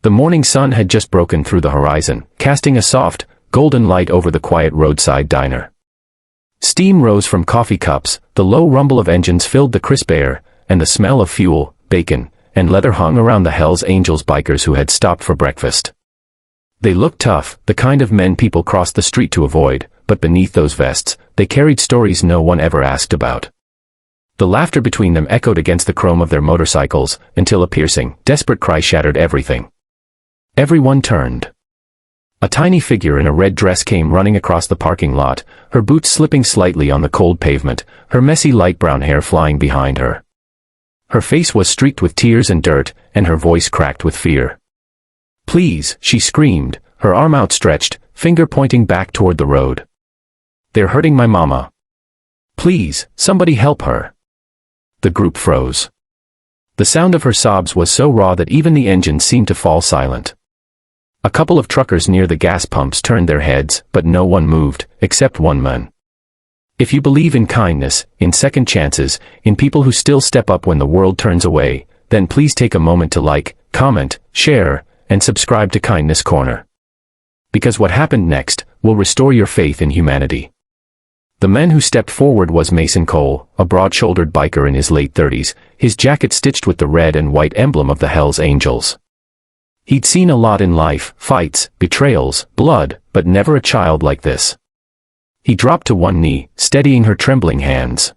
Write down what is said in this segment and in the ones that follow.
The morning sun had just broken through the horizon, casting a soft, golden light over the quiet roadside diner. Steam rose from coffee cups, the low rumble of engines filled the crisp air, and the smell of fuel, bacon, and leather hung around the Hells Angels bikers who had stopped for breakfast. They looked tough, the kind of men people crossed the street to avoid, but beneath those vests, they carried stories no one ever asked about. The laughter between them echoed against the chrome of their motorcycles, until a piercing, desperate cry shattered everything. Everyone turned. A tiny figure in a red dress came running across the parking lot, her boots slipping slightly on the cold pavement, her messy light brown hair flying behind her. Her face was streaked with tears and dirt, and her voice cracked with fear. "Please," she screamed, her arm outstretched, finger pointing back toward the road. "They're hurting my mama. Please, somebody help her." The group froze. The sound of her sobs was so raw that even the engine seemed to fall silent. A couple of truckers near the gas pumps turned their heads, but no one moved, except one man. If you believe in kindness, in second chances, in people who still step up when the world turns away, then please take a moment to like, comment, share, and subscribe to Kindness Corner. Because what happened next will restore your faith in humanity. The man who stepped forward was Mason Cole, a broad-shouldered biker in his late 30s, his jacket stitched with the red and white emblem of the Hells Angels. He'd seen a lot in life, fights, betrayals, blood, but never a child like this. He dropped to one knee, steadying her trembling hands.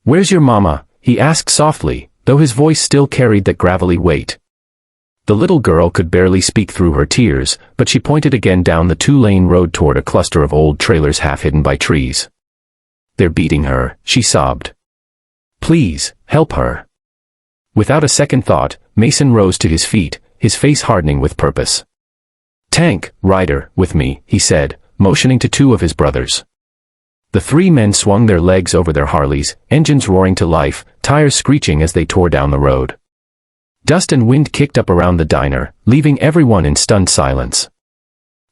"Where's your mama?" he asked softly, though his voice still carried that gravelly weight. The little girl could barely speak through her tears, but she pointed again down the two-lane road toward a cluster of old trailers half hidden by trees. "They're beating her," she sobbed. "Please, help her." Without a second thought, Mason rose to his feet, his face hardening with purpose. "Tank, Ryder, with me," he said, motioning to two of his brothers. The three men swung their legs over their Harleys, engines roaring to life, tires screeching as they tore down the road. Dust and wind kicked up around the diner, leaving everyone in stunned silence.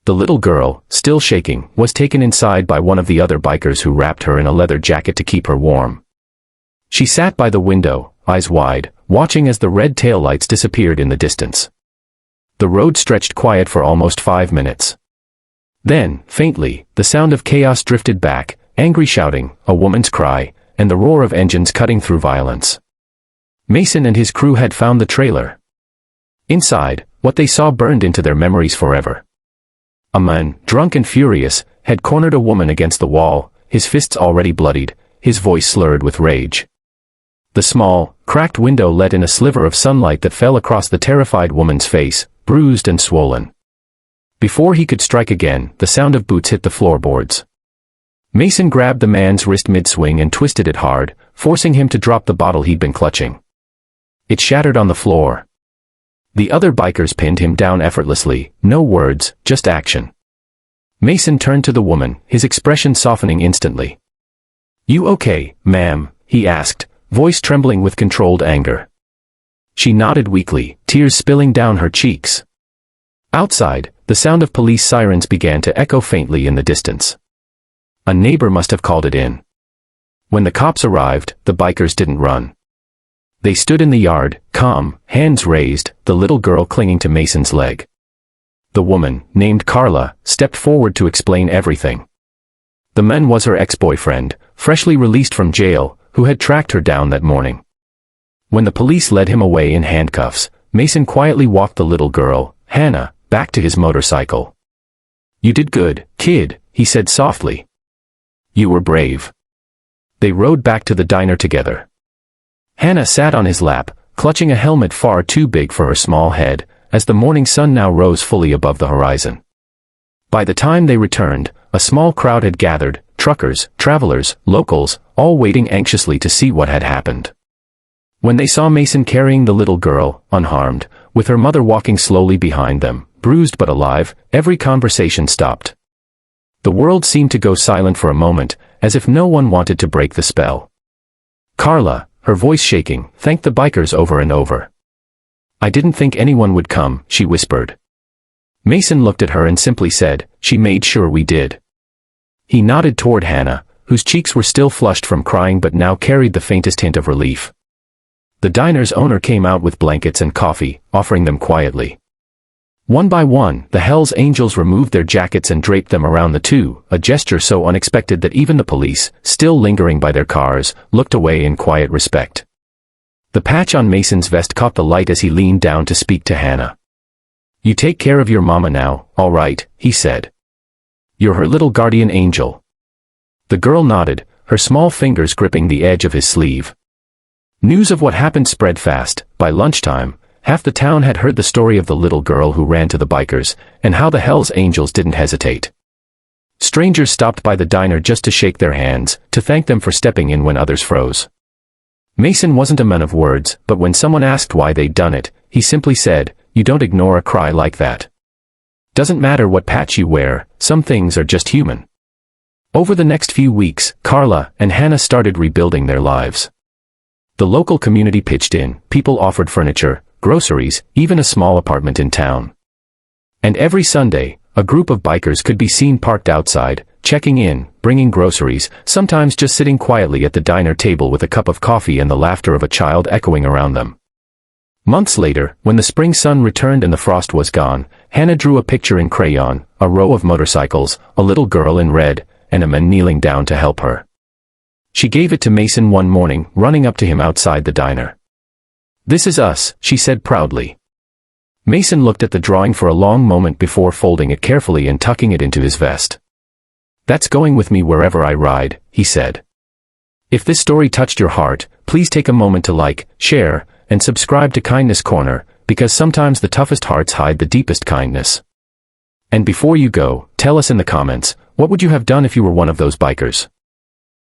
The little girl, still shaking, was taken inside by one of the other bikers who wrapped her in a leather jacket to keep her warm. She sat by the window, eyes wide, watching as the red taillights disappeared in the distance. The road stretched quiet for almost 5 minutes. Then, faintly, the sound of chaos drifted back, angry shouting, a woman's cry, and the roar of engines cutting through violence. Mason and his crew had found the trailer. Inside, what they saw burned into their memories forever. A man, drunk and furious, had cornered a woman against the wall, his fists already bloodied, his voice slurred with rage. The small, cracked window let in a sliver of sunlight that fell across the terrified woman's face, bruised and swollen. Before he could strike again, the sound of boots hit the floorboards. Mason grabbed the man's wrist mid-swing and twisted it hard, forcing him to drop the bottle he'd been clutching. It shattered on the floor. The other bikers pinned him down effortlessly, no words, just action. Mason turned to the woman, his expression softening instantly. "You okay, ma'am?" he asked, voice trembling with controlled anger. She nodded weakly, tears spilling down her cheeks. Outside, the sound of police sirens began to echo faintly in the distance. A neighbor must have called it in. When the cops arrived, the bikers didn't run. They stood in the yard, calm, hands raised, the little girl clinging to Mason's leg. The woman, named Carla, stepped forward to explain everything. The man was her ex-boyfriend, freshly released from jail, who had tracked her down that morning. When the police led him away in handcuffs, Mason quietly walked the little girl, Hannah, back to his motorcycle. "You did good, kid," he said softly. "You were brave." They rode back to the diner together. Hannah sat on his lap, clutching a helmet far too big for her small head, as the morning sun now rose fully above the horizon. By the time they returned, a small crowd had gathered, truckers, travelers, locals, all waiting anxiously to see what had happened. When they saw Mason carrying the little girl, unharmed, with her mother walking slowly behind them, bruised but alive, every conversation stopped. The world seemed to go silent for a moment, as if no one wanted to break the spell. Carla, her voice shaking, thanked the bikers over and over. "I didn't think anyone would come," she whispered. Mason looked at her and simply said, "She made sure we did." He nodded toward Hannah, whose cheeks were still flushed from crying but now carried the faintest hint of relief. The diner's owner came out with blankets and coffee, offering them quietly. One by one, the Hell's Angels removed their jackets and draped them around the two, a gesture so unexpected that even the police, still lingering by their cars, looked away in quiet respect. The patch on Mason's vest caught the light as he leaned down to speak to Hannah. "You take care of your mama now, all right," he said. "You're her little guardian angel." The girl nodded, her small fingers gripping the edge of his sleeve. News of what happened spread fast. By lunchtime, half the town had heard the story of the little girl who ran to the bikers, and how the Hell's Angels didn't hesitate. Strangers stopped by the diner just to shake their hands, to thank them for stepping in when others froze. Mason wasn't a man of words, but when someone asked why they'd done it, he simply said, "You don't ignore a cry like that. Doesn't matter what patch you wear, some things are just human." Over the next few weeks, Carla and Hannah started rebuilding their lives. The local community pitched in, people offered furniture, groceries, even a small apartment in town. And every Sunday, a group of bikers could be seen parked outside, checking in, bringing groceries, sometimes just sitting quietly at the diner table with a cup of coffee and the laughter of a child echoing around them. Months later, when the spring sun returned and the frost was gone, Hannah drew a picture in crayon, a row of motorcycles, a little girl in red, and a man kneeling down to help her. She gave it to Mason one morning, running up to him outside the diner. "This is us," she said proudly. Mason looked at the drawing for a long moment before folding it carefully and tucking it into his vest. "That's going with me wherever I ride," he said. If this story touched your heart, please take a moment to like, share, and subscribe to Kindness Corner, because sometimes the toughest hearts hide the deepest kindness. And before you go, tell us in the comments, what would you have done if you were one of those bikers?